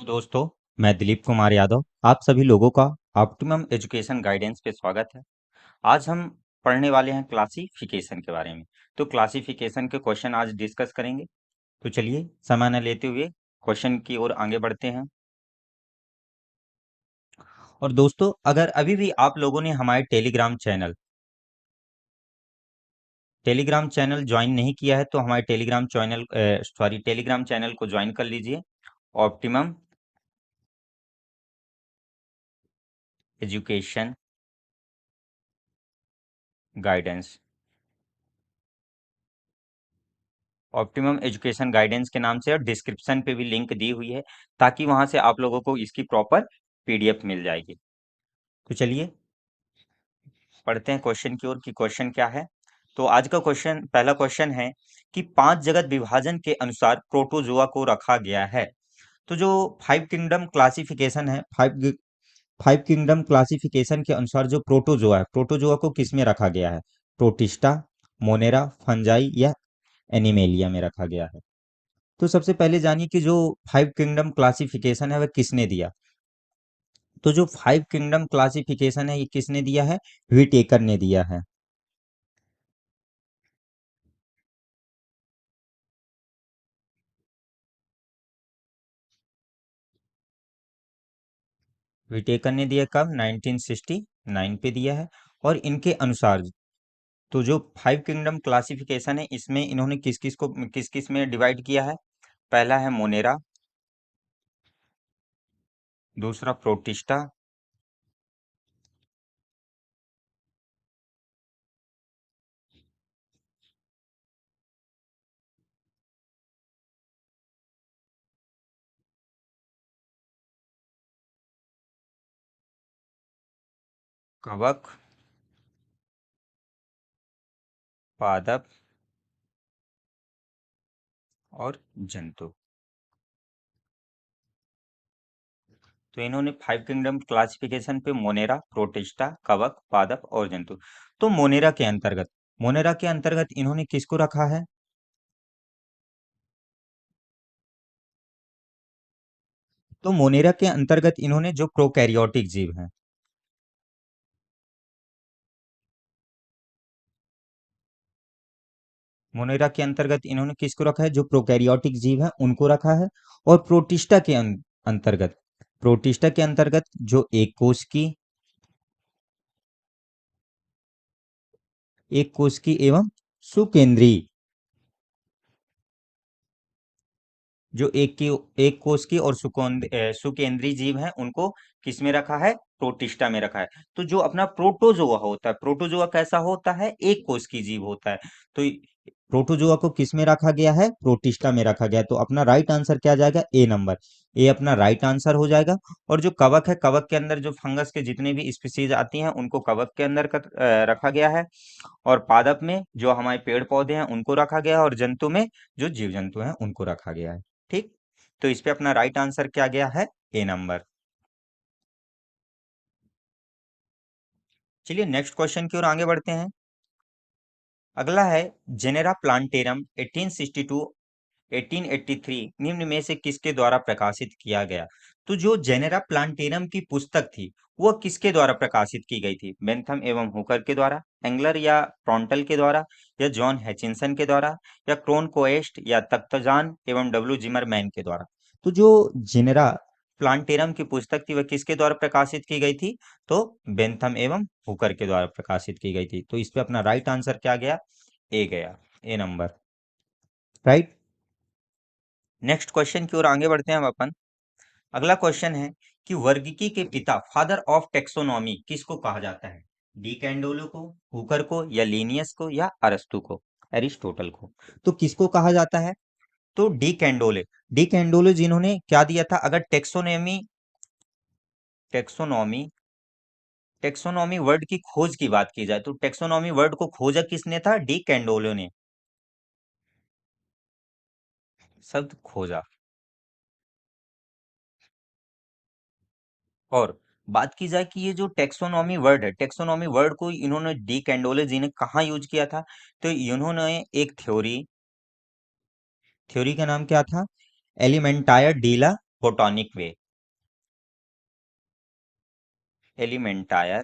तो दोस्तों, मैं दिलीप कुमार यादव आप सभी लोगों का ऑप्टिमम एजुकेशन गाइडेंस पे स्वागत है। आज हम पढ़ने वाले हैं क्लासिफिकेशन के बारे में। तो क्लासिफिकेशन के क्वेश्चन आज डिस्कस करेंगे। तो चलिए समय न लेते हुए क्वेश्चन की ओर आगे बढ़ते हैं। और दोस्तों, अगर अभी भी आप लोगों ने हमारे टेलीग्राम चैनल ज्वाइन नहीं किया है तो हमारे टेलीग्राम चैनल को ज्वाइन कर लीजिए। Optimum education guidance optimum education guidance के नाम से, और डिस्क्रिप्शन पे भी लिंक दी हुई है ताकि वहां से आप लोगों को इसकी प्रॉपर पीडीएफ मिल जाएगी। तो चलिए पढ़ते हैं क्वेश्चन की ओर कि क्वेश्चन क्या है। तो आज का पहला क्वेश्चन है कि 5 जगत विभाजन के अनुसार प्रोटोजोआ को रखा गया है। तो जो फाइव किंगडम क्लासिफिकेशन के अनुसार जो प्रोटोजोआ है, प्रोटोजोआ को किस में रखा गया है? प्रोटिस्टा, मोनेरा, फंजाई या एनिमेलिया में रखा गया है। तो सबसे पहले जानिए कि जो फाइव किंगडम क्लासिफिकेशन है वह किसने दिया। तो जो फाइव किंगडम क्लासिफिकेशन है ये किसने दिया है? व्हिटेकर ने दिया है। व्हिटेकर ने दिया कब? 1969 पे दिया है। और इनके अनुसार तो जो फाइव किंगडम क्लासिफिकेशन है इसमें इन्होंने किस किस में डिवाइड किया है? पहला है मोनेरा, दूसरा प्रोटिस्टा, कवक, पादप और जंतु। तो इन्होंने फाइव किंगडम क्लासिफिकेशन पे मोनेरा, प्रोटिस्टा, कवक, पादप और जंतु। तो मोनेरा के अंतर्गत इन्होंने किसको रखा है? तो मोनेरा के अंतर्गत इन्होंने जो प्रोकैरियोटिक जीव हैं, मोनेरा के अंतर्गत इन्होंने किसको रखा है? जो प्रोकैरियोटिक जीव है उनको रखा है। और अंतर्गत प्रोटिस्टा के अंतर्गत जो एक कोश की एवं सुकेंद्री, जो एक कोश की और सुकेंद्रीय जीव हैं उनको किस में रखा है? प्रोटिस्टा में रखा है। तो जो अपना प्रोटोजोआ होता है, प्रोटोजोआ कैसा होता है? एक कोश की जीव होता है। तो प्रोटोजोआ को किस में रखा गया है? प्रोटिस्टा में रखा गया है। तो अपना राइट आंसर क्या जाएगा? ए नंबर। ए अपना राइट आंसर हो जाएगा। और जो कवक है, कवक के अंदर जो फंगस के जितने भी स्पीसीज आती हैं उनको कवक के अंदर रखा गया है। और पादप में जो हमारे पेड़ पौधे हैं उनको रखा गया है। और जंतु में जो जीव जंतु हैं उनको रखा गया है। ठीक। तो इस पे अपना राइट आंसर क्या गया है? ए नंबर। चलिए नेक्स्ट क्वेश्चन की ओर आगे बढ़ते हैं। अगला है जेनेरा प्लांटेरम 1862 1883 निम्न में से किसके द्वारा प्रकाशित किया गया? तो जो जेनेरा प्लांटेरम की पुस्तक थी वह किसके द्वारा प्रकाशित की गई थी? बेंथम एवं हुकर के द्वारा, एंगलर या प्रॉन्टल के द्वारा, या जॉन हैचिंसन के द्वारा, या क्रोन कोएस्ट या तख्तजान एवं डब्ल्यू जिमरमैन के द्वारा। तो जो जेनेरा प्लांटेरम की पुस्तक थी वह किसके द्वारा प्रकाशित की गई थी? तो बेंथम एवं हुकर के द्वारा प्रकाशित की गई थी। तो इस पे अपना राइट आंसर क्या गया? ए गया। ए नंबर। राइट। नेक्स्ट क्वेश्चन की ओर आगे बढ़ते हैं हम अपन। अगला क्वेश्चन है कि वर्गीकी के पिता, फादर ऑफ टेक्सोनॉमी किसको कहा जाता है? डी कैंडोलो को, हुकर को, या लीनियस को, या अरस्तु को, एरिस्टोटल को। तो किसको कहा जाता है? तो डी कैंडोले जिन्होंने क्या दिया था? अगर टेक्सोनॉमी टेक्सोनॉमी वर्ड की खोज की बात की जाए तो टेक्सोनॉमी वर्ड को खोजा किसने था? डी कैंडोलो ने शब्द खोजा। और बात की जाए कि ये जो टेक्सोनॉमी वर्ड है, टेक्सोनॉमी वर्ड को इन्होंने डी कैंडोले जी ने कहाँ यूज किया था? तो इन्होंने एक थ्योरी थ्योरी का नाम क्या था? एलिमेंटायर डीला बोटॉनिक वे, एलिमेंटायर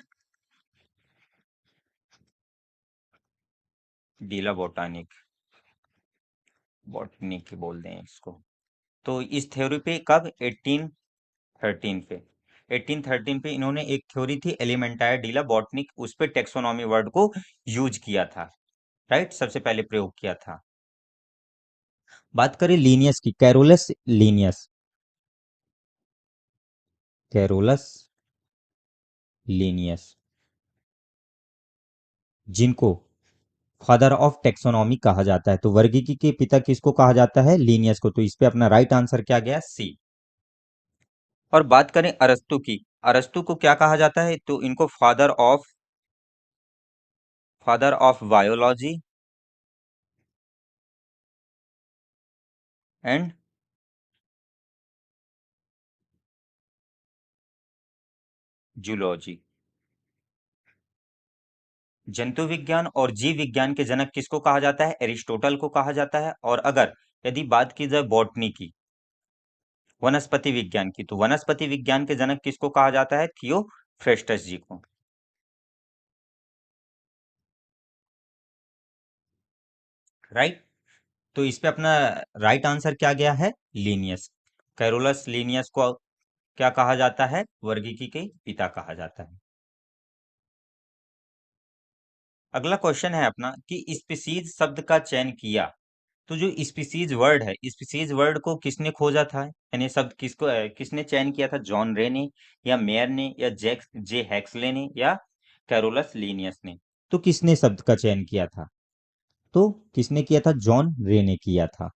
डीला बोटानिक, बॉटनिक बोल दें इसको। तो इस थ्योरी पे कब, 1813 पे, 1813 पे इन्होंने एक थ्योरी थी एलिमेंटायर डीला बॉटनिक, उस पे टेक्सोनॉमी वर्ड को यूज किया था, राइट, सबसे पहले प्रयोग किया था। बात करें लीनियस की, कैरोलस लीनियस, कैरोलस लीनियस, जिनको फादर ऑफ टेक्सोनॉमी कहा जाता है, तो वर्गीकी के पिता किसको कहा जाता है, लीनियस को। तो इस पे अपना राइट आंसर क्या गया, सी। और बात करें अरस्तु की, अरस्तु को क्या कहा जाता है, तो इनको father of biology and zoology, जंतु विज्ञान और जीव विज्ञान के जनक किसको कहा जाता है, एरिस्टोटल को कहा जाता है। और अगर यदि बात की जाए बॉटनी की, वनस्पति विज्ञान की, तो वनस्पति विज्ञान के जनक किसको कहा जाता है, थियोफ्रेस्टस जी को, राइट। तो इस पे अपना राइट आंसर क्या गया है, लीनियस। कैरोलस लीनियस को क्या कहा जाता है, वर्गीकी के पिता कहा जाता है। अगला क्वेश्चन है अपना कि स्पीसीज शब्द का चयन किया, तो जो स्पीसीज वर्ड है, स्पीसीज वर्ड को किसने खोजा था, यानी शब्द किसने चयन किया था, जॉन रे ने, या मेयर ने, या जैक्स जे हैक्सले ने, या कैरोलस लीनियस ने। तो किसने शब्द का चयन किया था, तो किसने किया था, जॉन रे ने किया था।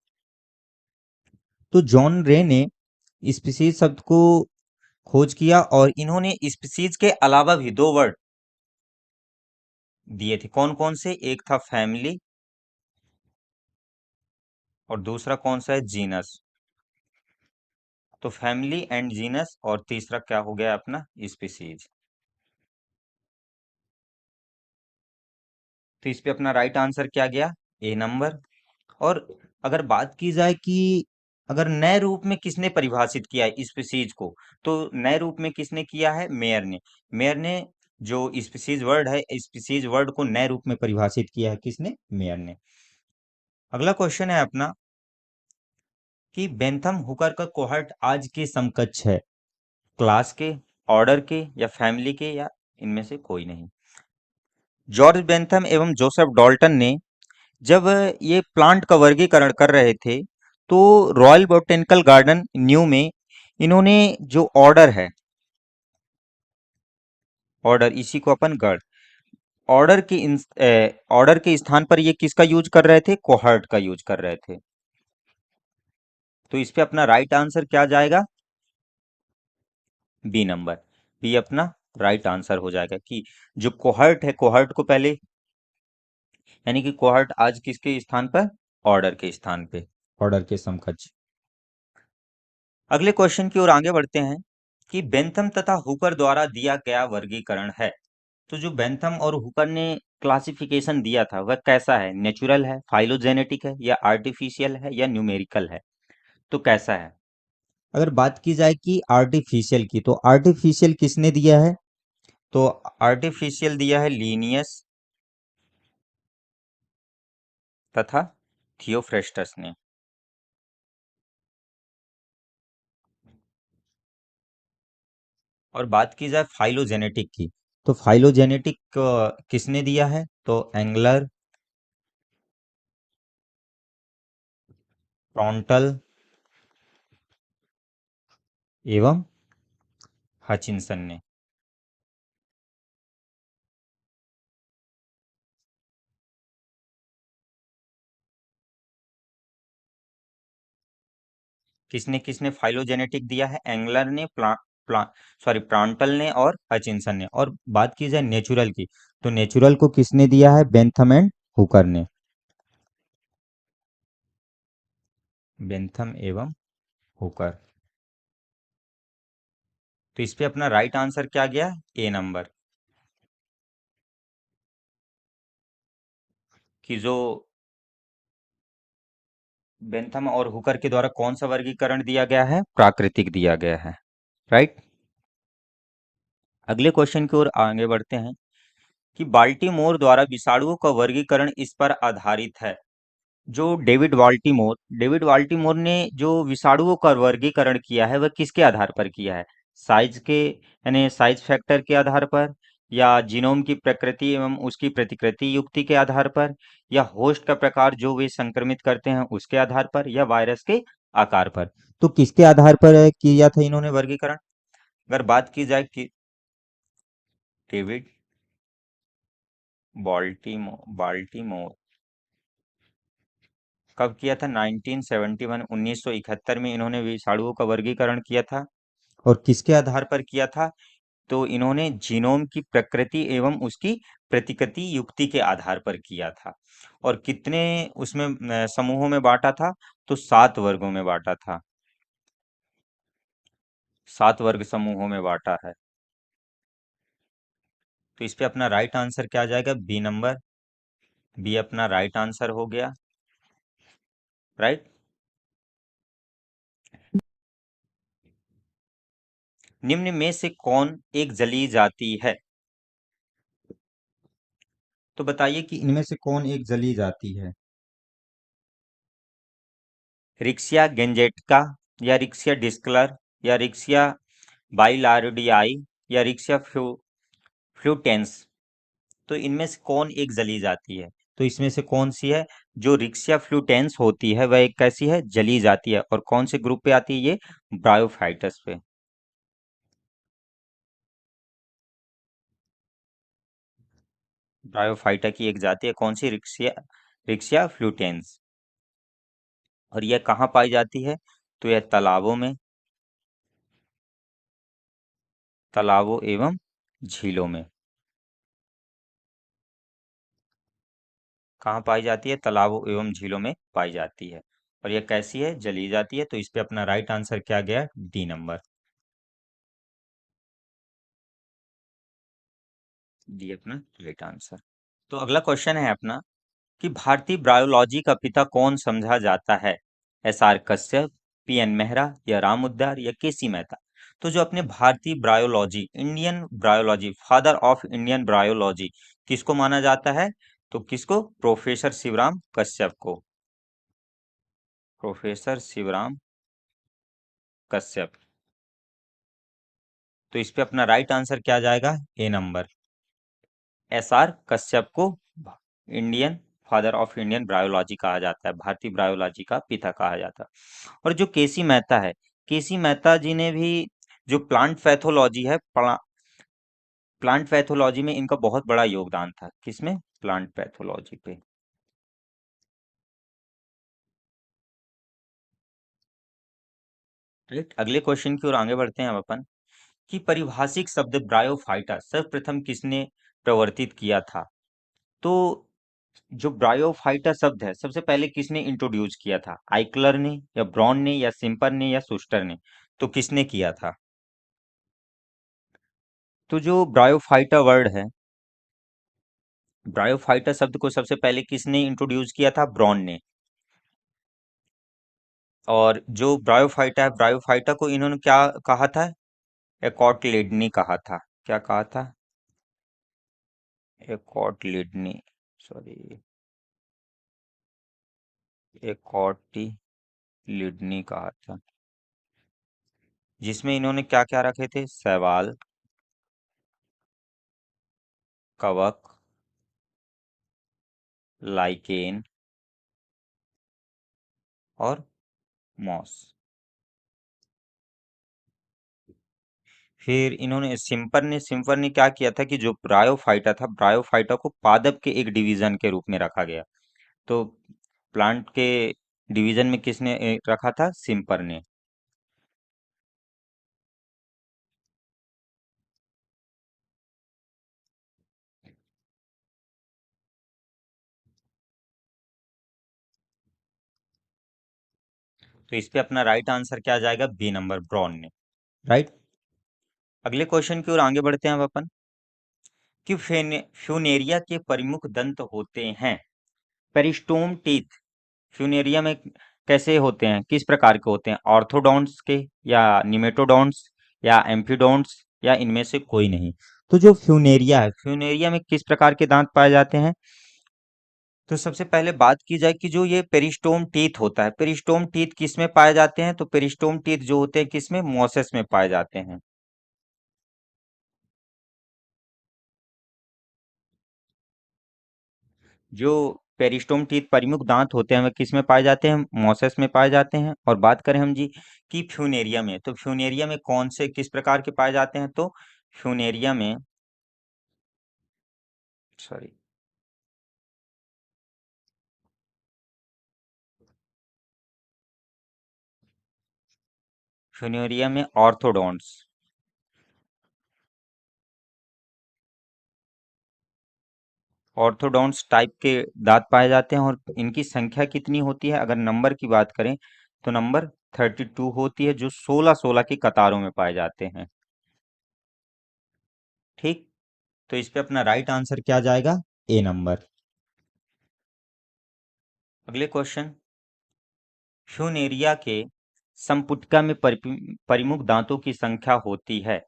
तो जॉन रे ने स्पीसीज शब्द को खोज किया, और इन्होंने स्पीसीज के अलावा भी दो वर्ड दिए थे। कौन कौन से, एक था फैमिली, और दूसरा कौन सा है, जीनस। तो फैमिली एंड जीनस, और तीसरा क्या हो गया अपना, स्पीसीज। तो इस पे अपना राइट आंसर क्या गया, ए नंबर। और अगर बात की जाए कि अगर नए रूप में किसने परिभाषित किया है स्पीसीज को, तो नए रूप में किसने किया है, मेयर ने। मेयर ने जो स्पीसीज वर्ड है, स्पीसीज वर्ड को नए रूप में परिभाषित किया है, किसने, मेयर ने। अगला क्वेश्चन है अपना कि बेंथम हुकर का कोहर्ट आज के समकक्ष है, क्लास के, ऑर्डर के, या फैमिली के, या इनमें से कोई नहीं। जॉर्ज बेंथम एवं जोसेफ डॉल्टन ने जब ये प्लांट का वर्गीकरण कर रहे थे, तो रॉयल बोटेनिकल गार्डन न्यू में इन्होंने जो ऑर्डर है, ऑर्डर इसी को अपन गढ़, ऑर्डर के ऑर्डर के स्थान पर ये किसका यूज कर रहे थे, कोहर्ट का यूज कर रहे थे। तो इस पे अपना राइट आंसर क्या जाएगा, बी नंबर। बी अपना राइट आंसर हो जाएगा कि जो कोहर्ट है, कोहर्ट को पहले, यानी कि कोहर्ट आज किसके स्थान पर, ऑर्डर के स्थान पे, ऑर्डर के समकक्ष। अगले क्वेश्चन की ओर आगे बढ़ते हैं कि बेंथम तथा हुकर द्वारा दिया गया वर्गीकरण है। तो जो बेंथम और हुकर ने क्लासिफिकेशन दिया था वह कैसा है, नेचुरल है, फाइलोजेनेटिक है, या आर्टिफिशियल है, या न्यूमेरिकल है। तो कैसा है। अगर बात की जाए कि आर्टिफिशियल की, तो आर्टिफिशियल किसने दिया है, तो आर्टिफिशियल दिया है लीनियस तथा थियोफ्रेस्टस ने। और बात की जाए फाइलोजेनेटिक की, तो फाइलोजेनेटिक किसने दिया है, तो एंगलर, प्रॉन्टल एवं हचिंसन ने। किसने किसने फाइलोजेनेटिक दिया है, एंगलर ने, प्ला सॉरी प्रॉन्टल ने, और हचिंसन ने। और बात की जाए नेचुरल की, तो नेचुरल को किसने दिया है, बेंथम एंड हुकर ने, बेंथम एवं हुकर। तो इस पे अपना राइट आंसर क्या गया, ए नंबर, कि जो बेंथम और हुकर के द्वारा कौन सा वर्गीकरण दिया गया है? प्राकृतिक दिया गया है। राइट। अगले क्वेश्चन की ओर आगे बढ़ते हैं कि बाल्टीमोर द्वारा विषाणुओं का वर्गीकरण इस पर आधारित है। जो डेविड बाल्टीमोर ने जो विषाणुओं का वर्गीकरण किया है वह किसके आधार पर किया है? साइज के यानी साइज फैक्टर के आधार पर, या जीनोम की प्रकृति एवं उसकी प्रतिकृति युक्ति के आधार पर, या होस्ट का प्रकार जो वे संक्रमित करते हैं उसके आधार पर, या वायरस के आकार पर? तो किसके आधार पर किया था इन्होंने वर्गीकरण? अगर बात की जाए कि डेविड बाल्टीमोर कब किया था? 1971 1971 में इन्होंने विषाणुओं का वर्गीकरण किया था। और किसके आधार पर किया था? तो इन्होंने जीनोम की प्रकृति एवं उसकी प्रतिकृति युक्ति के आधार पर किया था। और कितने उसमें समूहों में बांटा था? तो 7 वर्गों में बांटा था। 7 वर्ग समूहों में बांटा है। तो इस पे अपना राइट आंसर क्या आ जाएगा? B number. बी अपना राइट आंसर हो गया। राइट। निम्न में से कौन एक जलीय जाति है? तो बताइए कि इनमें से कौन एक जलीय जाति है? रिक्सिया गेंजेटिका, या रिक्सिया डिस्कलर, या रिक्सिया बाइलार्डियाई, या रिक्सिया फ्लूटेंस? तो इनमें से कौन एक जलीय जाति है? तो इसमें से कौन सी है? जो रिक्सिया फ्लूटेंस होती है वह एक कैसी है? जलीय जाति है। और कौन से ग्रुप पे आती है ये? ब्रायोफाइटस पे। ब्रायोफाइटा की एक जाति है कौन सी? Riccia Riccia फ्लूटेंस। और यह कहाँ पाई जाती है? तो यह तालाबों एवं झीलों में। कहाँ पाई जाती है? तालाबों एवं झीलों में पाई जाती है। और यह कैसी है? जली जाती है। तो इस पे अपना राइट आंसर क्या गया? D number. डी अपना राइट आंसर। तो अगला क्वेश्चन है अपना कि भारतीय ब्रायोलॉजी का पिता कौन समझा जाता है? S R Kashyap, P N Mehra, या राम उद्गार, या केसी मेहता? तो जो अपने भारतीय bryology, Indian bryology, father of Indian bryology किसको माना जाता है? तो किसको? प्रोफेसर शिवराम कश्यप को। प्रोफेसर शिवराम कश्यप। तो इस पे अपना राइट आंसर क्या जाएगा? ए नंबर। एस आर कश्यप को Indian father of Indian bryology कहा जाता है, भारतीय ब्रायोलॉजी का पिता कहा जाता है। और जो केसी मेहता है, केसी मेहता जी ने भी जो प्लांट पैथोलॉजी है, प्लांट पैथोलॉजी में इनका बहुत बड़ा योगदान था। किसमें? प्लांट पैथोलॉजी पे। राइट। अगले क्वेश्चन की ओर आगे बढ़ते हैं हम अपन कि परिभाषिक शब्द ब्रायोफाइटा सर्वप्रथम किसने प्रवर्तित किया था? तो जो ब्रायोफाइटा शब्द है सबसे पहले किसने इंट्रोड्यूस किया था? आइकलर ने, या ब्रॉन ने, या सिम्पर ने, या सुस्टर ने? तो किसने किया था? तो जो ब्रायोफाइटा वर्ड है, ब्रायोफाइटा शब्द को सबसे पहले किसने इंट्रोड्यूस किया था? ब्रॉन ने। और जो ब्रायोफाइटा है, ब्रायोफाइटा को इन्होंने क्या कहा था? एकॉटलिडनी कहा था। क्या कहा था? एकॉटलिडनी, सॉरी, एकॉटिलिडनी कहा था। जिसमें इन्होंने क्या क्या रखे थे? शैवाल, कवक, लाइकेन और मॉस। फिर इन्होंने सिम्पर ने क्या किया था कि जो ब्रायोफाइटा था, ब्रायोफाइटा को पादप के एक डिवीजन के रूप में रखा गया। तो प्लांट के डिवीजन में किसने रखा था? सिम्पर ने। तो इस पे अपना राइट आंसर क्या आ जाएगा? बी नंबर, ब्रॉन ने। राइट। अगले क्वेश्चन की ओर आगे बढ़ते हैं अब अपन कि फ्यूनेरिया के प्रमुख दंत होते हैं। पेरिस्टोम टीथ फ्यूनेरिया में कैसे होते हैं, किस प्रकार के होते हैं, ऑर्थोडॉन्ट्स के या निमेटोडॉन्ट्स या एम्फीडोन्ट्स या इनमें से कोई नहीं। तो जो फ्यूनेरिया है, फ्यूनेरिया में किस प्रकार के दांत पाए जाते हैं? तो सबसे पहले बात की जाए कि जो ये पेरिस्टोम टीथ होता है, पेरिस्टोम टीथ किस में पाए जाते हैं? तो पेरिस्टोम टीथ जो होते हैं किस में, मोसेस में पाए जाते हैं। जो पेरिस्टोम टीथ परिमुख दांत होते हैं वह किस में पाए जाते हैं? मोसेस में पाए जाते हैं। और बात करें हम जी कि फ्यूनेरिया में, तो फ्यूनेरिया में कौन से किस प्रकार के पाए जाते हैं? तो फ्यूनेरिया में, सॉरी, फ्यूनेरिया में ऑर्थोडॉन्ट्स, ऑर्थोडॉन्ट्स टाइप के दांत पाए जाते हैं। और इनकी संख्या कितनी होती है? अगर नंबर की बात करें तो नंबर 32 होती है, जो 16-16 की कतारों में पाए जाते हैं। ठीक, तो इस पे अपना राइट आंसर क्या जाएगा? ए नंबर। अगले क्वेश्चन, फ्यूनेरिया के संपुटिका में परिमुख दांतों की संख्या होती है।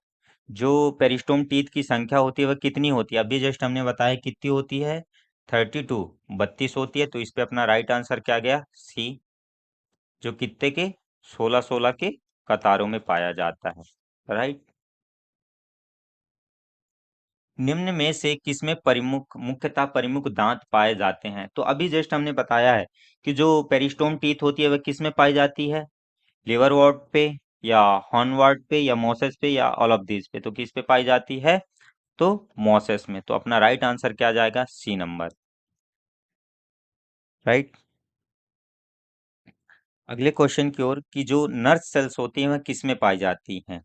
जो पेरिस्टोम टीथ की संख्या होती है वह कितनी होती है? अभी जस्ट हमने बताया कितनी होती है, 32, 32 होती है। तो इस पे अपना राइट आंसर क्या गया? सी, जो कितने के, 16-16 के कतारों में पाया जाता है। राइट। निम्न में से किसमें परिमुख, मुख्यतः परिमुख दांत पाए जाते हैं? तो अभी जस्ट हमने बताया है कि जो पेरिस्टोम टीथ होती है वह किसमें पाई जाती है, लिवर वॉर्ड पे या हॉर्न वॉर्ड पे या मोसेस पे या ऑल ऑफ दीज पे? तो किस पे पाई जाती है? तो मोसेस में। तो अपना राइट आंसर क्या जाएगा? C number. राइट। अगले क्वेश्चन की ओर, कि जो नर्व सेल्स होती हैं वह किस में पाई जाती हैं?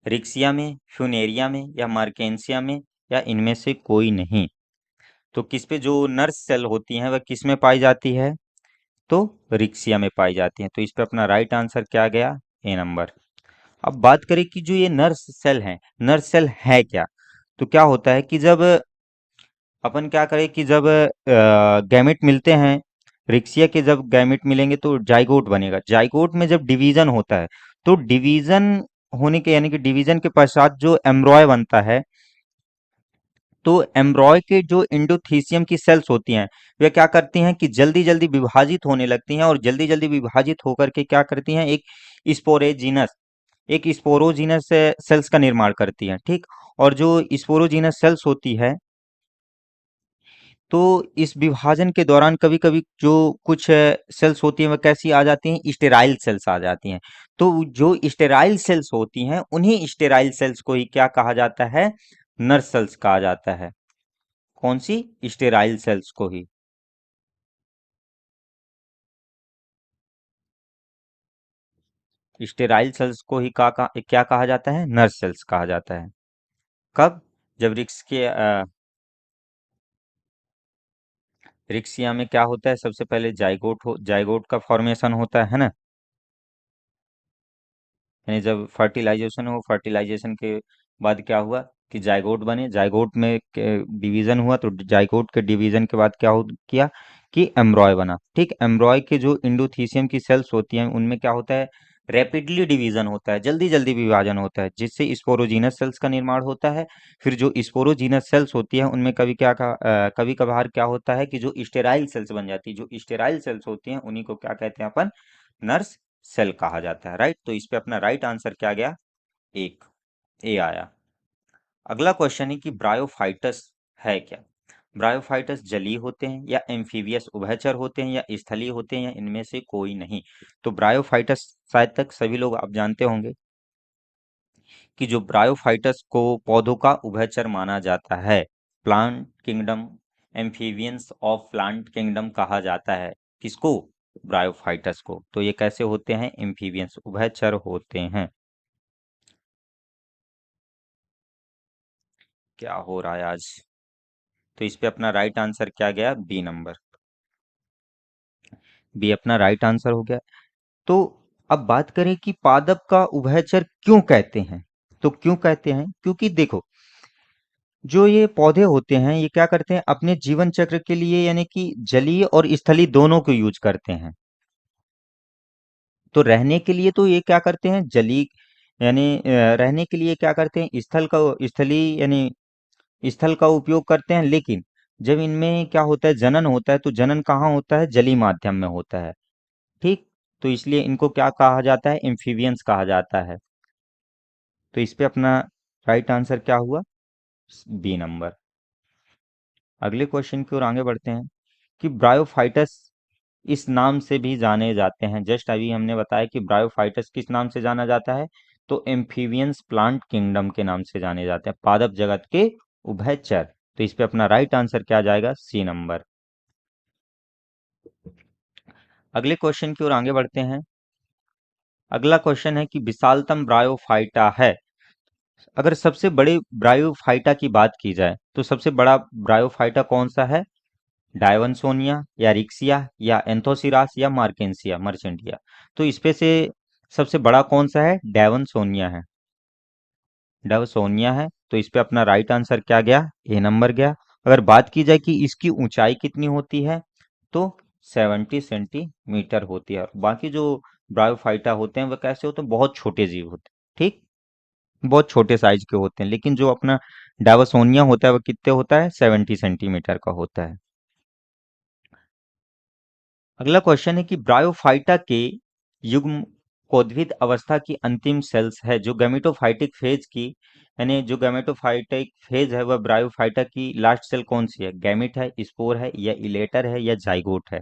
रिक्सिया में, फ्यूनेरिया में या मार्केंसिया में या इनमें से कोई नहीं? तो किस पे जो नर्व सेल होती हैं वह किस में पाई जाती है? तो रिक्सिया में पाई जाती हैं। तो इस पे अपना राइट आंसर क्या गया? ए नंबर। अब बात करें कि जो ये नर्व सेल हैं, नर्व सेल है क्या? तो क्या होता है कि जब अपन क्या करें कि जब गैमेट मिलते हैं, रिक्सिया के जब गैमेट मिलेंगे तो जाइगोट बनेगा। जाइगोट में जब डिवीजन होता है, तो डिवीजन होने के, यानी कि डिवीजन के पश्चात जो एम्ब्रॉय बनता है, तो एम्ब्रॉय के जो इंडोथीसियम की सेल्स होती हैं वे क्या करती हैं कि जल्दी जल्दी विभाजित होने लगती हैं, और जल्दी जल्दी विभाजित होकर के क्या करती हैं, एक स्पोरेजिनस, एक स्पोरोजिनस सेल्स का निर्माण करती हैं। ठीक, और जो स्पोरोजिनस सेल्स होती है, तो इस विभाजन के दौरान कभी कभी जो कुछ सेल्स होती हैं वह कैसी आ जाती हैं, स्टेराइल सेल्स आ जाती हैं। तो जो स्टेराइल सेल्स होती हैं उन्हीं स्टेराइल सेल्स को ही क्या कहा जाता है? नर सेल्स कहा जाता है। कौन सी? स्टेराइल सेल्स को ही। स्टेराइल सेल्स को ही क्या कहा जाता है? नर सेल्स कहा जाता है। कब? जब रिक्सिया में क्या होता है, सबसे पहले जाइगोट का फॉर्मेशन होता है ना, यानी जब फर्टिलाइजेशन हो, फर्टिलाइजेशन के बाद क्या हुआ कि जाइगोट बने, जाइगोट में डिवीजन हुआ, तो जाइगोट के डिवीजन के बाद क्या हो किया कि एम्ब्रॉय बना। ठीक, एम्ब्रॉय के जो इंडोथीसियम की सेल्स होती हैं उनमें क्या होता है, रैपिडली डिवीजन होता है, जल्दी जल्दी विभाजन होता है, जिससे स्पोरोजीनस सेल्स का निर्माण होता है। फिर जो स्पोरोजीनस सेल्स होती है उनमें कभी कभार क्या होता है कि जो स्टेराइल सेल्स बन जाती है, जो स्टेराइल सेल्स होती हैं उन्हीं को क्या कहते हैं अपन? नर्स सेल कहा जाता है। राइट, तो इस पे अपना राइट आंसर क्या गया? एक, ए आया। अगला क्वेश्चन है कि ब्रायोफाइटस है क्या? ब्रायोफाइटस जलीय होते हैं या एम्फीबियस उभयचर होते हैं या स्थलीय होते हैं या इनमें से कोई नहीं? तो ब्रायोफाइटस, शायद तक सभी लोग आप जानते होंगे कि जो ब्रायोफाइटस को पौधों का उभयचर माना जाता है, plant kingdom, amphibians of plant kingdom कहा जाता है किसको? ब्रायोफाइटस को। तो ये कैसे होते हैं? एम्फीबियंस, उभयचर होते हैं। क्या हो रहा है आज? तो इस पे अपना राइट आंसर क्या गया? B number. बी अपना राइट आंसर हो गया। तो अब बात करें कि पादप का उभयचर क्यों कहते हैं? तो क्यों कहते हैं? क्योंकि देखो, जो ये पौधे होते हैं ये क्या करते हैं अपने जीवन चक्र के लिए, यानी कि जलीय और स्थलीय दोनों को यूज करते हैं। तो रहने के लिए तो ये क्या करते हैं, जली यानी रहने के लिए क्या करते हैं, स्थलीय यानी स्थल का उपयोग करते हैं, लेकिन जब इनमें क्या होता है, जनन होता है, तो जनन कहाँ होता है, जलीय माध्यम में होता है। ठीक, तो इसलिए इनको क्या कहा जाता है, एम्फीबियंस कहा जाता है। तो इस पे अपना राइट आंसर क्या हुआ, बी नंबर। अगले क्वेश्चन की ओर आगे बढ़ते हैं कि ब्रायोफाइटस इस नाम से भी जाने जाते हैं। जस्ट अभी हमने बताया कि ब्रायोफाइटस किस नाम से जाना जाता है, तो एम्फीबियंस प्लांट किंगडम के नाम से जाने जाते हैं, पादप जगत के उभयचर। तो इस पे अपना राइट आंसर क्या जाएगा, सी नंबर। अगले क्वेश्चन की ओर आगे बढ़ते हैं। अगला क्वेश्चन है कि विशालतम ब्रायोफाइटा है। अगर सबसे बड़े ब्रायोफाइटा की बात की जाए तो सबसे बड़ा ब्रायोफाइटा कौन सा है, डायवनसोनिया या रिक्सिया या एंथोसिरास या मार्केंसिया मर्चेंटिया। तो इसपे से सबसे बड़ा कौन सा है, डेवनसोनिया है, डेवसोनिया है। तो इस पे अपना राइट आंसर क्या गया, ए नंबर गया। अगर बात की जाए कि इसकी ऊंचाई कितनी होती है, तो 70 सेंटीमीटर होती है। बाकी जो ब्रायोफाइटा होते हैं वह कैसे होते हैं, बहुत छोटे जीव होते हैं। ठीक, बहुत छोटे साइज के होते हैं, लेकिन जो अपना डावसोनिया होता है वह कितने होता है, 70 सेंटीमीटर का होता है। अगला क्वेश्चन है कि ब्रायोफाइटा के युग्मकोद्भिद अवस्था की अंतिम सेल्स है जो गैमेटोफाइटिक फेज की, यानी जो गैमेटोफाइटिक फेज है वह ब्रायोफाइटा की लास्ट सेल कौन सी है, गैमेट है, स्पोर है या इलेटर है या जाइगोट है।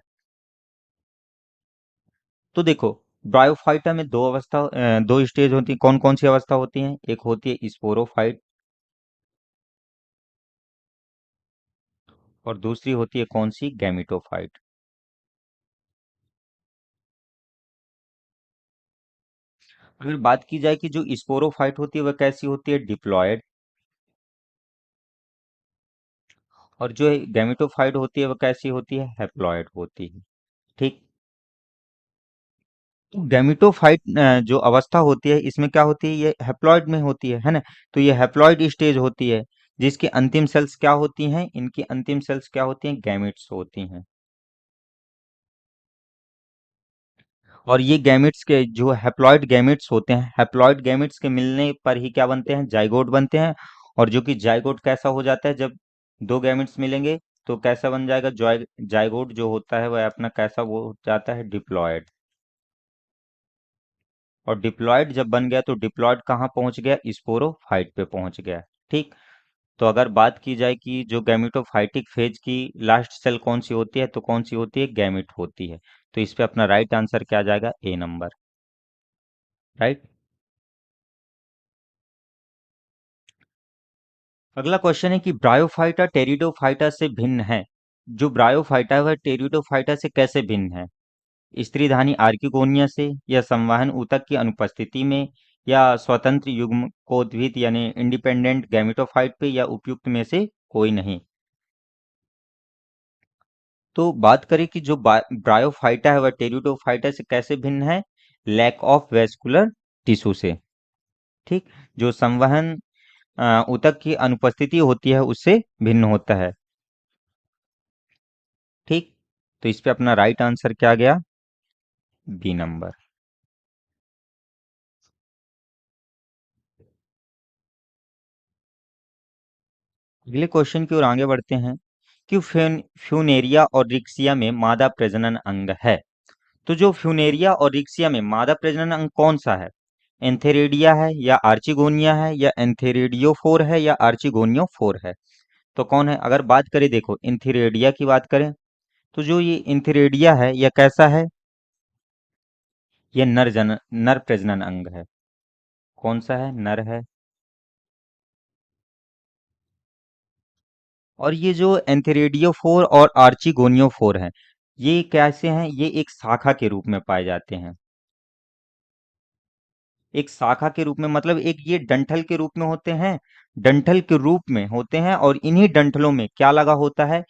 तो देखो, ब्रायोफाइटा में दो स्टेज होती है, कौन कौन सी अवस्था होती है, एक होती है स्पोरोफाइट और दूसरी होती है कौन सी, गैमेटोफाइट। अगर बात की जाए कि जो स्पोरोफाइट होती है वह कैसी होती है, डिप्लॉयड। और जो गैमेटोफाइट होती है वह कैसी होती है, हैप्लॉयड होती है। ठीक, तो गैमेटोफाइट जो अवस्था होती है इसमें क्या होती है, ये हैप्लॉयड में होती है ना। तो ये हैप्लॉयड स्टेज होती है, जिसकी अंतिम सेल्स क्या होती हैं, इनकी अंतिम सेल्स क्या होती हैं, गैमेट्स होती हैं। और ये गैमेट्स के जो हैप्लॉयड गैमेट्स होते हैं, हैप्लॉयड गैमेट्स के मिलने पर ही क्या बनते हैं, जाइगोट बनते हैं। और जो कि जाइगोट कैसा हो जाता है, जब दो गैमेट्स मिलेंगे तो कैसा बन जाएगा, जाइगोट जो होता है वह अपना कैसा वो हो जाता है, डिप्लॉयड। और डिप्लॉयड जब बन गया तो डिप्लॉयड कहाँ पहुंच गया, स्पोरोफाइट पे पहुंच गया। ठीक, तो अगर बात की जाए कि जो गैमेटोफाइटिक फेज की लास्ट सेल कौन सी होती है, तो कौन सी होती है, गैमेट होती है। तो इस पे अपना राइट आंसर क्या आ जाएगा, ए नंबर। राइट। अगला क्वेश्चन है कि ब्रायोफाइटा टेरिडोफाइटा से भिन्न है। जो ब्रायोफाइटा है वह टेरिडोफाइटा से कैसे भिन्न है, स्त्रीधानी आर्किगोनिया से या संवहन ऊतक की अनुपस्थिति में या स्वतंत्र युग्मकोद्भिद यानी इंडिपेंडेंट गैमेटोफाइट पे या उपयुक्त में से कोई नहीं। तो बात करें कि जो ब्रायोफाइटा है वह टेरिडोफाइटा से कैसे भिन्न है, लैक ऑफ वेस्कुलर टिश्यू से। ठीक, जो संवहन ऊतक की अनुपस्थिति होती है उससे भिन्न होता है। ठीक, तो इस पे अपना राइट आंसर क्या गया, बी नंबर। अगले क्वेश्चन की ओर आगे बढ़ते हैं कि फ्यूनेरिया और रिक्सिया में मादा प्रजनन अंग है। तो जो फ्यूनेरिया और रिक्सिया में मादा प्रजनन अंग कौन सा है, एंथेरेडिया है या आर्चिगोनिया है या एंथेरेडियोफोर है या आर्चिगोनियोफोर है। तो कौन है, अगर बात करें, देखो एंथेरेडिया की बात करें तो जो ये एंथेरेडिया है यह कैसा है, ये नर प्रजनन अंग है। कौन सा है, नर है। और ये जो एंथेरेडियोफोर और आर्चिगोनियोफोर है, ये कैसे हैं, ये एक शाखा के रूप में पाए जाते हैं। एक शाखा के रूप में मतलब एक ये डंठल के रूप में होते हैं, डंठल के रूप में होते हैं। और इन्हीं डंठलों में क्या लगा होता है,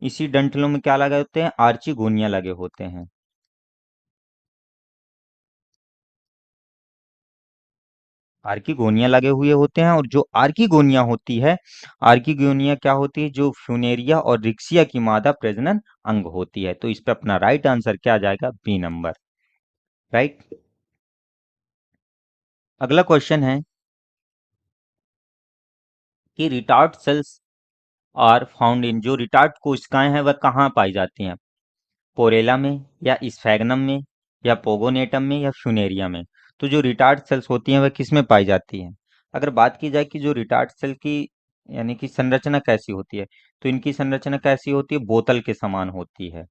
इसी डंठलों में क्या लगे होते हैं, आर्चिगोनिया लगे होते हैं। आर्किगोनिया लगे हुए होते हैं। और जो आर्किगोनिया होती है, आर्किगोनिया क्या होती है, जो फ्यूनेरिया और रिक्सिया की मादा प्रजनन अंग होती है। तो इस पे अपना राइट आंसर क्या आ जाएगा, बी नंबर। राइट। अगला क्वेश्चन है कि retard cells are found in, जो रिटार्ड कोशिकाएं हैं वह कहाँ पाई जाती हैं? पोरेला में, या स्फैग्नम में, या पोगोनेटम में, या फ्यूनेरिया में? तो जो रिटार्ड सेल्स होती हैं वह किस में पाई जाती हैं? अगर बात की जाए कि जो रिटार्ड सेल की यानी कि संरचना कैसी होती है, तो इनकी संरचना कैसी होती है? बोतल के समान होती है।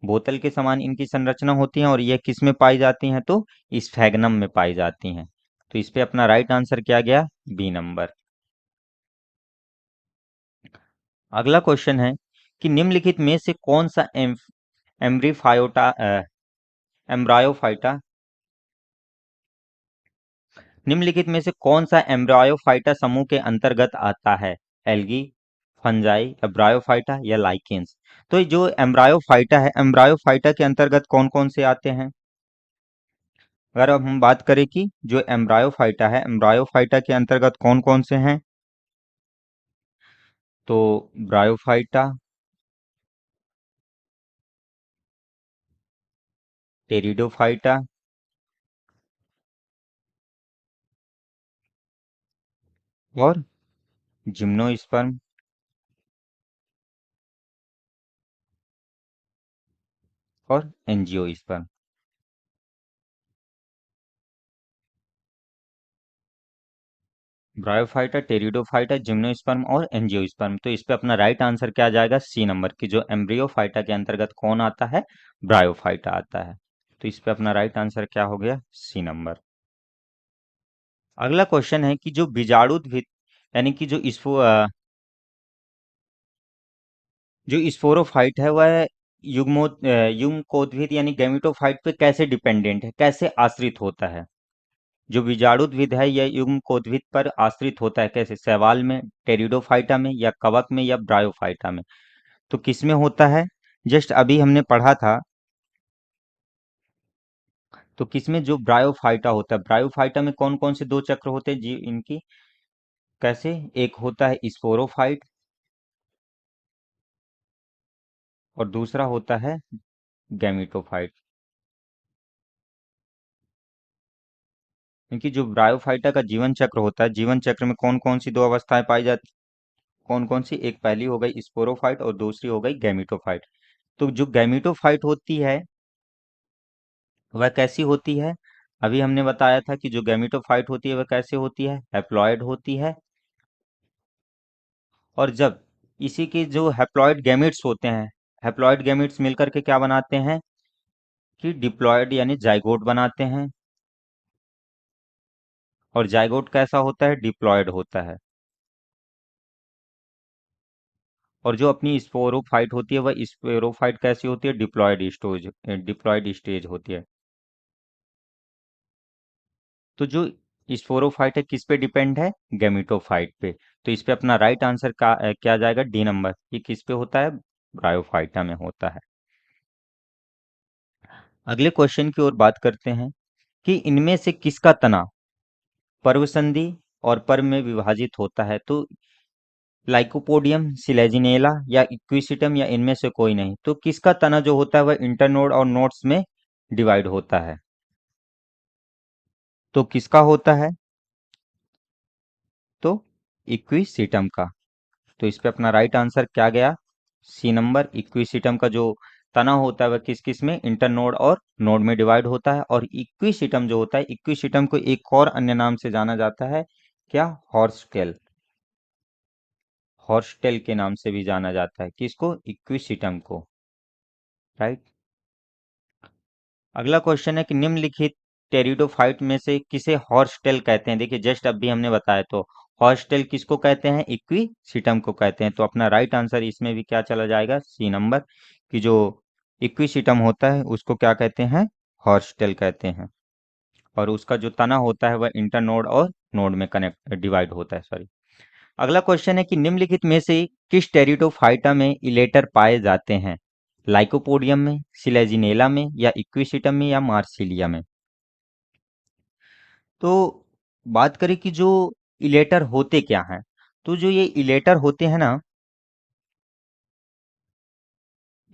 बोतल के समान इनकी संरचना होती है, और यह किस में पाई जाती हैं? तो स्फैग्नम में पाई जाती हैं। तो इस पे अपना राइट आंसर क्या गया? B number. अगला क्वेश्चन है कि निम्नलिखित में से कौन सा एम्ब्रीफायोटा एम्ब्रायोफाइटा निम्नलिखित में से कौन सा एम्ब्रायोफाइटा समूह के अंतर्गत आता है? एल्गी, फंजाई, एब्रायोफाइटा, या लाइकेंस? तो ये जो एम्ब्रायोफाइटा है, एम्ब्रायोफाइटा के अंतर्गत कौन कौन से आते हैं? अगर अब हम बात करें कि जो एम्ब्रायोफाइटा है, एम्ब्रायोफाइटा के अंतर्गत कौन कौन से हैं, तो ब्रायोफाइटा, टेरिडोफाइटा, और जिम्नोस्पर्म, और एंजियोस्पर्म। ब्रायोफाइटा, टेरिडोफाइटा, जिम्नोस्पर्म और एंजियोस्पर्म। तो इस पे अपना राइट आंसर क्या आ जाएगा? सी नंबर की जो एम्ब्रियोफाइटा के अंतर्गत कौन आता है? ब्रायोफाइटा आता है। तो इस पे अपना राइट आंसर क्या हो गया? सी नंबर। अगला क्वेश्चन है कि जो बीजाणुद्भिद यानी कि जो स्पोरोफाइट है वह युग्मकोद्भिद यानी गैमेटोफाइट पे कैसे डिपेंडेंट है, कैसे आश्रित होता है? जो बीजाणुद्भिद है यह युग्मकोद्भिद पर आश्रित होता है, कैसे? शैवाल में, टेरिडोफाइटा में, या कवक में, या ब्रायोफाइटा में? तो किस में होता है? जस्ट अभी हमने पढ़ा था। तो किसमें? जो ब्रायोफाइटा होता है, ब्रायोफाइटा में कौन कौन से दो चक्र होते हैं जी इनकी? कैसे? एक होता है स्पोरोफाइट, और दूसरा होता है गैमेटोफाइट। क्योंकि जो ब्रायोफाइटा का जीवन चक्र होता है, जीवन चक्र में कौन कौन सी दो अवस्थाएं पाई जाती? कौन कौन सी? एक पहली हो गई स्पोरोफाइट, और दूसरी हो गई गैमेटोफाइट। तो जो गैमेटोफाइट होती है वह कैसी होती है? अभी हमने बताया था कि जो गैमेटोफाइट होती है वह कैसे होती है? हैप्लॉइड होती है। और जब इसी के जो हैप्लॉइड गैमेट्स होते हैं, हैप्लॉइड गैमेट्स मिलकर के क्या बनाते हैं? कि डिप्लॉयड यानी जाइगोट बनाते हैं। और जाइगोट कैसा होता है? डिप्लॉयड होता है। और जो अपनी स्पोरोफाइट होती है वह स्पोरोफाइट कैसी होती है? डिप्लॉयड स्टेज होती है। तो जो स्पोरोफाइट है किस पे डिपेंड है? गैमेटोफाइट पे। तो इस पे अपना राइट आंसर क्या जाएगा? D number. ये किस पे होता है? ब्रायोफाइटा में होता है। अगले क्वेश्चन की ओर बात करते हैं कि इनमें से किसका तना पर्व संधि और पर्व में विभाजित होता है? तो लाइकोपोडियम, सिलेजिनेला, या इक्विसिटम, या इनमें से कोई नहीं? तो किसका तना जो होता है वह इंटरनोड और नोड्स में डिवाइड होता है? तो किसका होता है? तो इक्विसिटम का। तो इस पे अपना राइट आंसर क्या गया? सी नंबर। इक्विसिटम का जो तना होता है वह किस किस में? इंटरनोड और नोड में डिवाइड होता है। और इक्विसिटम जो होता है, इक्विसिटम को एक और अन्य नाम से जाना जाता है, क्या? हॉर्सटेल। हॉर्सटेल के नाम से भी जाना जाता है किसको? इक्विसिटम को। राइट। अगला क्वेश्चन है कि निम्नलिखित टेरिडोफाइट में से किसे हॉर्सटेल कहते हैं? देखिए जस्ट अभी हमने बताया, तो हॉर्सटेल किसको कहते हैं? इक्विसिटम को कहते हैं। तो अपना राइट आंसर इसमें भी क्या चला जाएगा? सी नंबर की जो इक्विसिटम होता है उसको क्या कहते हैं? हॉर्सटेल कहते हैं। और उसका जो तना होता है वह इंटरनोड और नोड में कनेक्ट डिवाइड होता है, सॉरी। अगला क्वेश्चन है कि निम्नलिखित में से किस टेरिडोफाइटा में इलेटर पाए जाते हैं? लाइकोपोडियम में, सिलेजिनेला में, या इक्विसिटम में, या मार्सिलिया में? तो बात करें कि जो इलेटर होते क्या हैं, तो जो ये इलेटर होते हैं ना,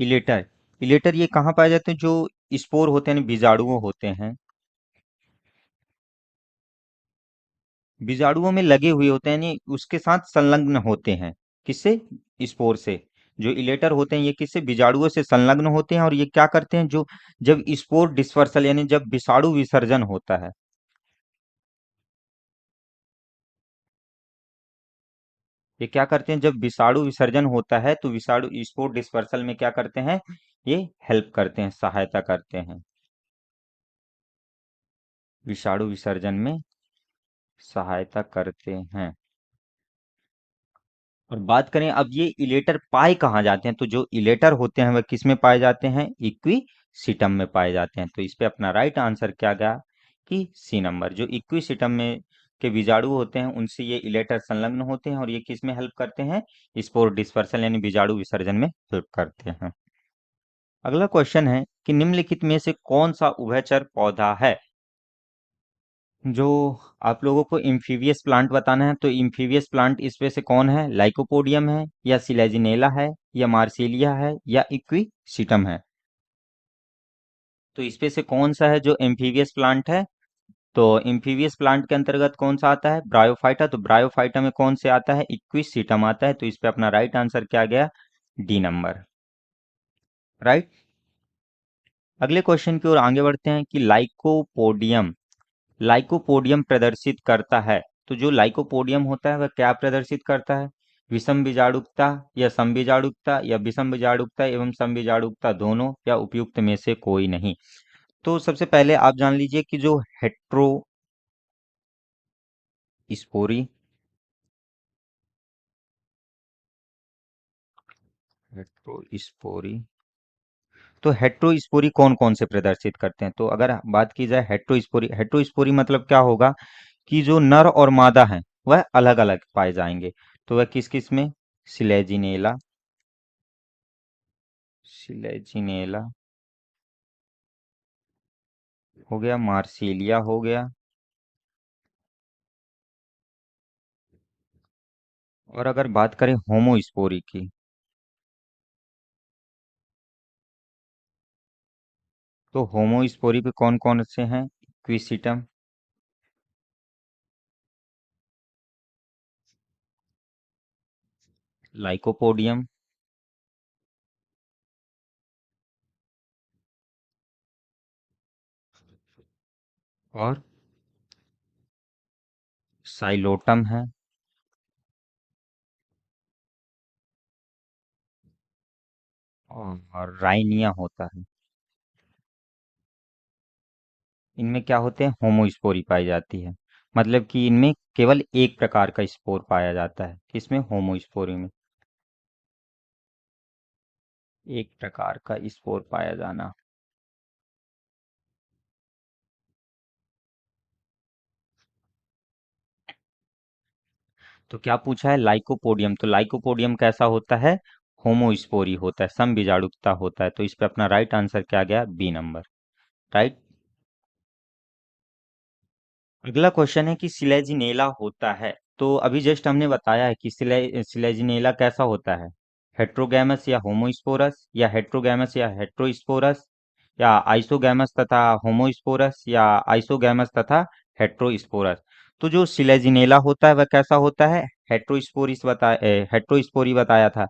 इलेटर इलेटर ये कहाँ पाए जाते हैं? जो स्पोर होते हैं बीजाणु होते हैं, बीजाणुओं में लगे हुए होते हैं यानी उसके साथ संलग्न होते हैं। किससे? स्पोर से। जो इलेटर होते हैं ये किससे? बीजाणुओं से संलग्न होते हैं, और ये क्या करते हैं, जो जब स्पोर डिस्पर्सल यानी जब विषाणु विसर्जन होता है, ये क्या करते हैं, जब विषाणु विसर्जन होता है तो विषाणु स्पोर डिस्पर्सल में क्या करते हैं, ये हेल्प करते हैं, सहायता करते हैं, विषाणु विसर्जन में सहायता करते हैं। और बात करें अब ये इलेटर पाए कहाँ जाते हैं, तो जो इलेटर होते हैं वह किस में पाए जाते हैं? इक्विसिटम में पाए जाते हैं। तो इस पे अपना राइट आंसर क्या गया कि सी नंबर। जो इक्विसिटम में के बीजाणु होते हैं उनसे ये इलेटर संलग्न होते हैं, और ये किस में हेल्प करते हैं? स्पोर डिस्पर्सल यानी बीजाणु विसर्जन में हेल्प करते हैं। अगला क्वेश्चन है कि निम्नलिखित में से कौन सा उभयचर पौधा है? जो आप लोगों को इम्फीवियस प्लांट बताना है, तो इम्फीवियस प्लांट इसमें से कौन है? लाइकोपोडियम है, या सिलेजिनेला है, या मार्सिलिया है, या इक्विसिटम है? तो इसमें से कौन सा है जो एम्फीवियस प्लांट है? तो एम्फीवियस प्लांट के अंतर्गत कौन सा आता है? ब्रायोफाइटा। तो ब्रायोफाइटा में कौन से आता है? इक्विसिटम आता है। तो इस पे अपना राइट आंसर क्या गया? D number. राइट। अगले क्वेश्चन की ओर आगे बढ़ते हैं कि लाइकोपोडियम, लाइकोपोडियम प्रदर्शित करता है। तो जो लाइकोपोडियम होता है वह क्या प्रदर्शित करता है? विषम बीजाणुकता, या समबीजाणुकता, या विषम बीजाणुकता एवं समबीजाणुकता दोनों, या उपयुक्त में से कोई नहीं? तो सबसे पहले आप जान लीजिए कि जो हेट्रोस्पोरी, हेट्रोस्पोरी, तो हेट्रोस्पोरी कौन कौन से प्रदर्शित करते हैं? तो अगर बात की जाए हेट्रोस्पोरी, हेट्रोस्पोरी मतलब क्या होगा कि जो नर और मादा हैं वह अलग अलग पाए जाएंगे। तो वह किस किस में? सिलेजिनेला, सिलेजिनेला हो गया, मार्सिलिया हो गया, और अगर बात करें होमोस्पोरी की, तो होमोस्पोरी पे कौन कौन से हैं? क्विसिटम, लाइकोपोडियम, और साइलोटम है, और राइनिया होता है। इनमें क्या होते हैं? होमोस्पोरी पाई जाती है। मतलब कि इनमें केवल एक प्रकार का स्पोर पाया जाता है। किसमें? होमोस्पोरी में एक प्रकार का स्पोर पाया जाना। तो क्या पूछा है? लाइकोपोडियम। तो लाइकोपोडियम कैसा होता है? होमोस्पोरी होता है, समबीजाड़ुकता होता है। तो इस पे अपना राइट आंसर क्या गया? B number. राइट। अगला क्वेश्चन है कि सिलेजिनेला होता है, तो अभी जस्ट हमने बताया है कि सिलेजिनेला कैसा होता है? हेट्रोगैमस या होमोस्पोरस, या हेट्रोगैमस या हेट्रोस्पोरस, या आइसोगैमस तथा होमोस्पोरस, या आइसोगैमस तथा हेट्रोस्पोरस? तो जो सिलेजिनेला होता है वह कैसा होता है? हेट्रोस्पोरी बताया था।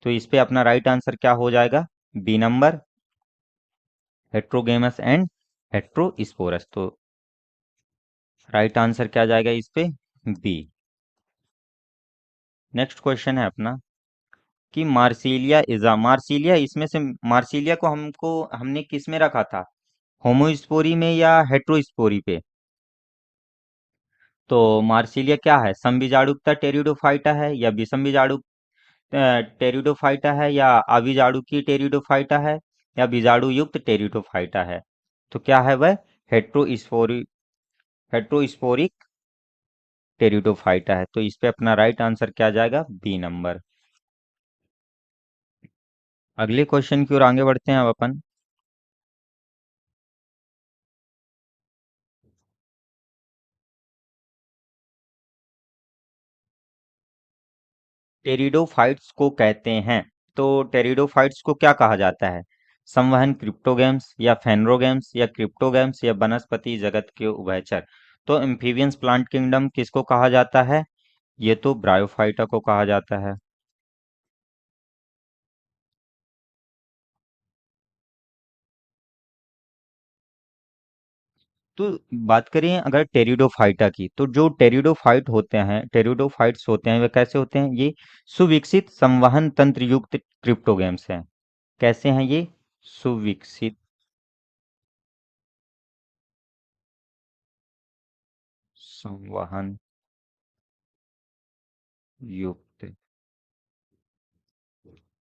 तो इस पे अपना राइट आंसर क्या हो जाएगा? B number, heterogamous and heterosporous. तो राइट आंसर क्या जाएगा इस पे? बी। नेक्स्ट क्वेश्चन है अपना कि मार्सिलिया इजा, मार्सिलिया इसमें से मार्सिलिया को हमने किस में रखा था? होमोस्पोरी में या हेट्रोस्पोरी पे? तो मार्सिलिया क्या है? समबीजाड़ुकता टेरिडोफाइटा है, या विषम टेरिडोफाइटा है, या अविजाड़ुकी टेरिडोफाइटा है, या बीजाणु युक्त टेरिडोफाइटा है? तो क्या है वह? हेट्रोस्पोरी, हेट्रोस्पोरिक टेरिडोफाइटा है। तो इस पे अपना राइट आंसर क्या जाएगा? B number. अगले क्वेश्चन की ओर आगे बढ़ते हैं अब अपन। टेरिडोफाइट्स को कहते हैं, तो टेरिडोफाइट्स को क्या कहा जाता है? संवहन क्रिप्टोगेम्स या फेनरोगेम्स या क्रिप्टोगेम्स या वनस्पति जगत के उभयचर। तो एम्फीबियंस प्लांट किंगडम किसको कहा जाता है? ये तो ब्रायोफाइटा को कहा जाता है। तो बात करें अगर टेरिडोफाइटा की, तो जो टेरिडोफाइट्स होते हैं वे कैसे होते हैं? ये सुविकसित संवहन तंत्र युक्त क्रिप्टोगेम्स हैं। कैसे हैं ये? सुविकसित संवहन युक्त,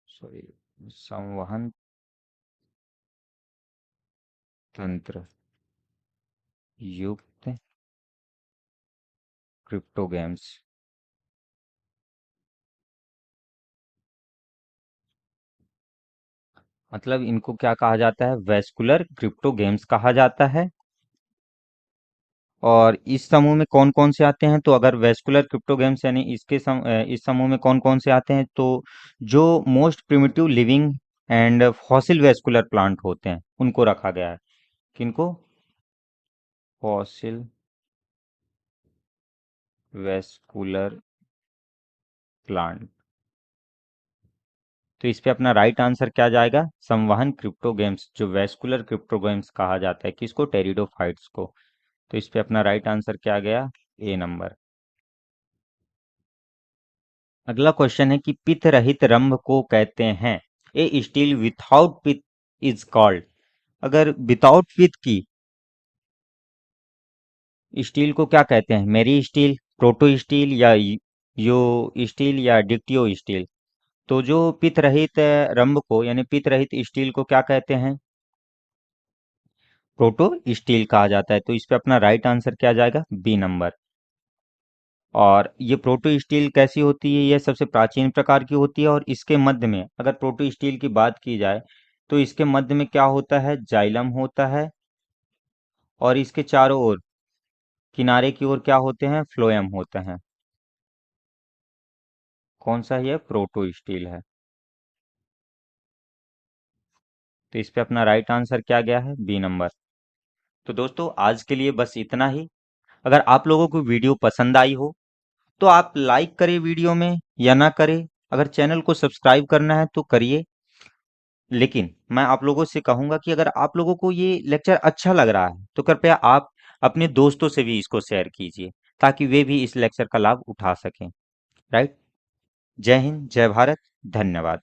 सॉरी, संवहन तंत्र युक्त क्रिप्टोगेम्स। मतलब इनको क्या कहा जाता है? वेस्कुलर क्रिप्टो गेम्स कहा जाता है। और इस समूह में कौन कौन से आते हैं? तो अगर वेस्कुलर क्रिप्टो गेम्स यानी इस समूह में कौन कौन से आते हैं? तो जो most primitive living and fossil vascular plant होते हैं उनको रखा गया है। किनको? Fossil vascular plant. तो इस पे अपना राइट आंसर क्या जाएगा? संवहन क्रिप्टो गेम्स, जो वेस्कुलर क्रिप्टो गेम्स कहा जाता है किसको? टेरिडोफाइट्स को। तो इस पे अपना राइट आंसर क्या गया? ए नंबर। अगला क्वेश्चन है कि पित्त रहित रंभ को कहते हैं? ए स्टील विथआउट पित्त इज कॉल्ड। अगर विदाउट पित्त की स्टील को क्या कहते हैं? मेरी स्टील, प्रोटो स्टील, या यो स्टील, या डिक्टियो स्टील। तो जो पित्त रहित रंभ को यानी पित्त रहित स्टील को क्या कहते हैं? प्रोटो स्टील कहा जाता है। तो इस पे अपना राइट आंसर क्या जाएगा? B number. और ये प्रोटो स्टील कैसी होती है? यह सबसे प्राचीन प्रकार की होती है और इसके मध्य में अगर प्रोटो स्टील की बात की जाए तो इसके मध्य में क्या होता है? जाइलम होता है। और इसके चारों ओर किनारे की ओर क्या होते हैं? फ्लोएम होते हैं। कौन सा? ये प्रोटो स्टील है। तो इस पे अपना राइट आंसर क्या गया है? B number. तो दोस्तों आज के लिए बस इतना ही। अगर आप लोगों को वीडियो पसंद आई हो तो आप लाइक करें वीडियो में या ना करें। अगर चैनल को सब्सक्राइब करना है तो करिए। लेकिन मैं आप लोगों से कहूंगा कि अगर आप लोगों को ये लेक्चर अच्छा लग रहा है तो कृपया आप अपने दोस्तों से भी इसको शेयर कीजिए ताकि वे भी इस लेक्चर का लाभ उठा सकें। राइट। जय हिंद, जय भारत, धन्यवाद।